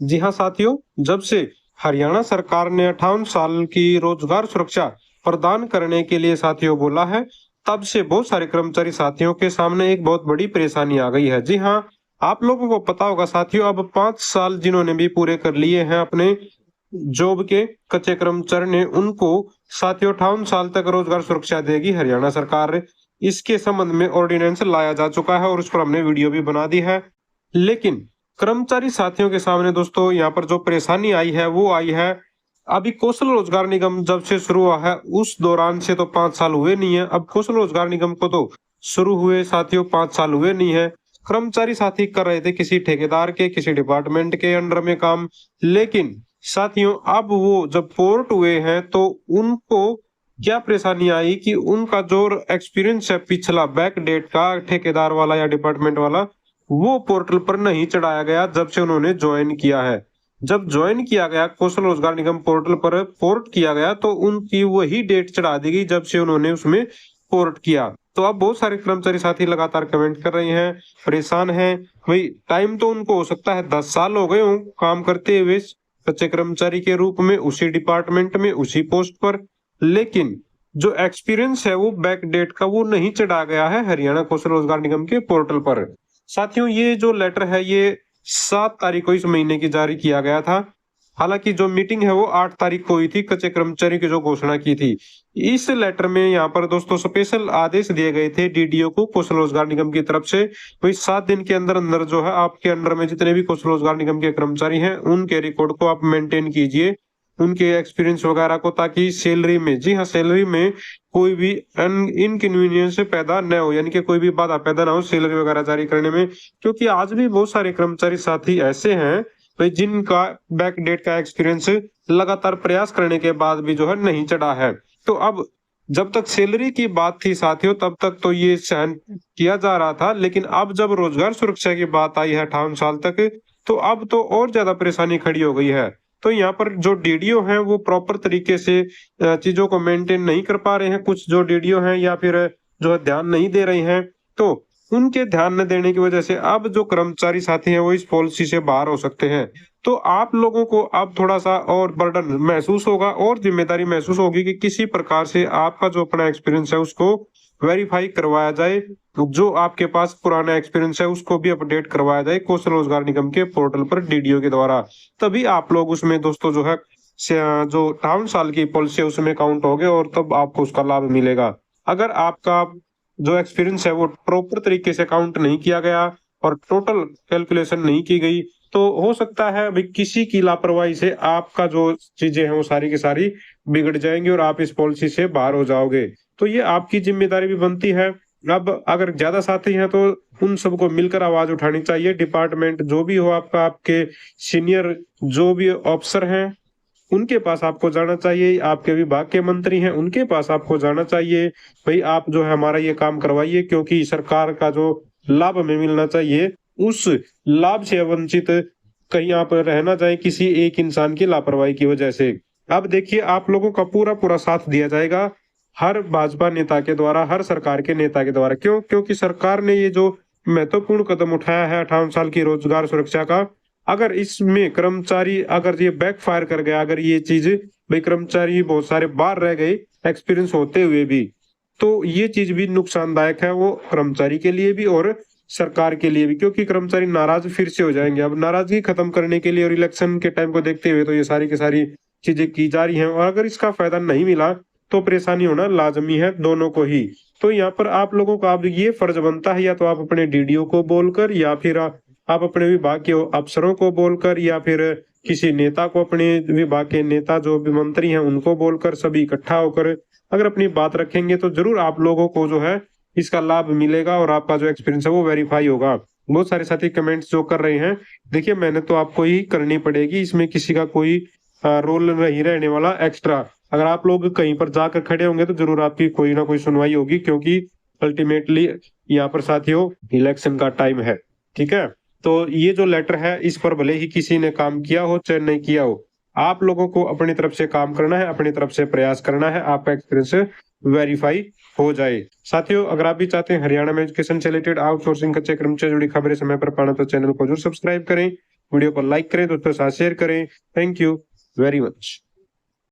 जी हाँ साथियों, जब से हरियाणा सरकार ने 58 साल की रोजगार सुरक्षा प्रदान करने के लिए साथियों बोला है, तब से बहुत सारे कर्मचारी साथियों के सामने एक बहुत बड़ी परेशानी आ गई है। जी हाँ, आप लोगों को पता होगा साथियों, अब 5 साल जिन्होंने भी पूरे कर लिए हैं अपने जॉब के, कच्चे कर्मचारी ने, उनको साथियों 58 साल तक रोजगार सुरक्षा देगी हरियाणा सरकार। इसके संबंध में ऑर्डिनेंस लाया जा चुका है और उस पर हमने वीडियो भी बना दी है। लेकिन कर्मचारी साथियों के सामने दोस्तों यहाँ पर जो परेशानी आई है वो आई है, अभी कौशल रोजगार निगम जब से शुरू हुआ है उस दौरान से तो 5 साल हुए नहीं है। अब कौशल रोजगार निगम को तो शुरू हुए साथियों 5 साल हुए नहीं है। कर्मचारी साथी कर रहे थे किसी ठेकेदार के, किसी डिपार्टमेंट के अंडर में काम। लेकिन साथियों अब वो जब पोर्ट हुए हैं तो उनको क्या परेशानी आई कि उनका जो एक्सपीरियंस है पिछला बैक डेट का, ठेकेदार वाला या डिपार्टमेंट वाला, वो पोर्टल पर नहीं चढ़ाया गया जब से उन्होंने ज्वाइन किया है। जब ज्वाइन किया गया कौशल रोजगार निगम पोर्टल पर पोर्ट किया गया तो उनकी वही डेट चढ़ा दी गई जब से उन्होंने उसमें पोर्ट किया। तो अब बहुत सारे कर्मचारी साथी लगातार कमेंट कर रहे हैं, परेशान हैं। भाई टाइम तो उनको हो सकता है 10 साल हो गए हों काम करते हुए कच्चे कर्मचारी के रूप में उसी डिपार्टमेंट में उसी पोस्ट पर, लेकिन जो एक्सपीरियंस है वो बैक डेट का वो नहीं चढ़ा गया है हरियाणा कौशल रोजगार निगम के पोर्टल पर। साथियों ये जो लेटर है ये 7 तारीख को इस महीने की जारी किया गया था। हालांकि जो मीटिंग है वो 8 तारीख को हुई थी, कच्चे कर्मचारी की जो घोषणा की थी। इस लेटर में यहाँ पर दोस्तों स्पेशल आदेश दिए गए थे डीडीओ को कौशल रोजगार निगम की तरफ से, वही 7 दिन के अंदर अंदर जो है आपके अंडर में जितने भी कौशल रोजगार निगम के कर्मचारी हैं उनके रिकॉर्ड को आप मेंटेन कीजिए, उनके एक्सपीरियंस वगैरह को, ताकि सैलरी में, जी हाँ सैलरी में कोई भी इनकन्वीनियंस पैदा न हो, यानी कि कोई भी बाधा पैदा ना हो सैलरी वगैरह जारी करने में। क्योंकि आज भी बहुत सारे कर्मचारी साथी ऐसे हैं भाई जिनका बैक डेट का एक्सपीरियंस लगातार प्रयास करने के बाद भी जो है नहीं चढ़ा है। तो अब जब तक सैलरी की बात थी साथियों तब तक तो ये सहन किया जा रहा था, लेकिन अब जब रोजगार सुरक्षा की बात आई है 58 साल तक, तो अब तो और ज्यादा परेशानी खड़ी हो गई है। तो यहाँ पर जो डीडीओ हैं वो प्रॉपर तरीके से चीजों को मेंटेन नहीं कर पा रहे हैं। कुछ जो डीडीओ हैं या फिर जो है ध्यान नहीं दे रहे हैं, तो उनके ध्यान न देने की वजह से अब जो कर्मचारी साथी हैं वो इस पॉलिसी से बाहर हो सकते हैं। तो आप लोगों को अब थोड़ा सा और बर्डन महसूस होगा और जिम्मेदारी महसूस होगी कि किसी प्रकार से आपका जो अपना एक्सपीरियंस है उसको वेरीफाई करवाया जाए, जो आपके पास पुराना एक्सपीरियंस है उसको भी अपडेट करवाया जाए कौशल रोजगार निगम के पोर्टल पर डीडीओ के द्वारा। तभी आप लोग उसमें दोस्तों जो है जो 58 साल की पॉलिसी है उसमें काउंट होगे और तब आपको उसका लाभ मिलेगा। अगर आपका जो एक्सपीरियंस है वो प्रॉपर तरीके से काउंट नहीं किया गया और टोटल कैलकुलेशन नहीं की गई, तो हो सकता है अभी किसी की लापरवाही से आपका जो चीजें हैं वो सारी की सारी बिगड़ जाएंगी और आप इस पॉलिसी से बाहर हो जाओगे। तो ये आपकी जिम्मेदारी भी बनती है। अब अगर ज्यादा साथी हैं तो उन सबको मिलकर आवाज उठानी चाहिए। डिपार्टमेंट जो भी हो आपका, आपके सीनियर जो भी अफसर हैं उनके पास आपको जाना चाहिए, आपके विभाग के मंत्री हैं उनके पास आपको जाना चाहिए, भाई आप जो है हमारा ये काम करवाइए, क्योंकि सरकार का जो लाभ हमें मिलना चाहिए उस लाभ से वंचित कहीं आप रह ना जाए किसी एक इंसान की लापरवाही की वजह से। अब देखिए आप लोगों का पूरा पूरा साथ दिया जाएगा हर भाजपा नेता के द्वारा, हर सरकार के नेता के द्वारा। क्यों? क्योंकि सरकार ने ये जो महत्वपूर्ण कदम उठाया है 58 साल की रोजगार सुरक्षा का, अगर इसमें कर्मचारी, अगर ये बैक फायर कर गया, अगर ये चीज, भाई कर्मचारी बहुत सारे बाहर रह गए एक्सपीरियंस होते हुए भी, तो ये चीज भी नुकसानदायक है वो कर्मचारी के लिए भी और सरकार के लिए भी, क्योंकि कर्मचारी नाराज फिर से हो जाएंगे। अब नाराजगी खत्म करने के लिए और इलेक्शन के टाइम को देखते हुए तो ये सारी की सारी चीजें की जा रही हैं, और अगर इसका फायदा नहीं मिला तो परेशानी होना लाजमी है दोनों को ही। तो यहाँ पर आप लोगों का अब ये फर्ज बनता है, या तो आप अपने डीडीओ को बोलकर, या फिर आप अपने विभाग के अफसरों को बोलकर, या फिर किसी नेता को, अपने विभाग के नेता जो भी मंत्री हैं उनको बोलकर, सभी इकट्ठा होकर अगर अपनी बात रखेंगे तो जरूर आप लोगों को जो है इसका लाभ मिलेगा और आपका जो एक्सपीरियंस है वो वेरीफाई होगा। बहुत सारे साथी कमेंट्स जो कर रहे हैं, देखिए मेहनत तो आपको ही करनी पड़ेगी, इसमें किसी का कोई रोल नहीं रहने वाला एक्स्ट्रा। अगर आप लोग कहीं पर जाकर खड़े होंगे तो जरूर आपकी कोई ना कोई सुनवाई होगी, क्योंकि अल्टीमेटली यहाँ पर साथियों इलेक्शन का टाइम है। ठीक है, तो ये जो लेटर है इस पर भले ही किसी ने काम किया हो चाहे नहीं किया हो, आप लोगों को अपनी तरफ से काम करना है, अपनी तरफ से प्रयास करना है, आपका एक्सपीरियंस वेरीफाई हो जाए। साथियों अगर आप भी चाहते हैं हरियाणा में एजुकेशन से रिलेटेड आउटसोर्सिंग कच्चे कर्मचारी जुड़ी खबरें समय पर पाना तो चैनल को जरूर सब्सक्राइब करें। वीडियो को लाइक करें, दोस्तों के साथ शेयर करें। Thank you very much.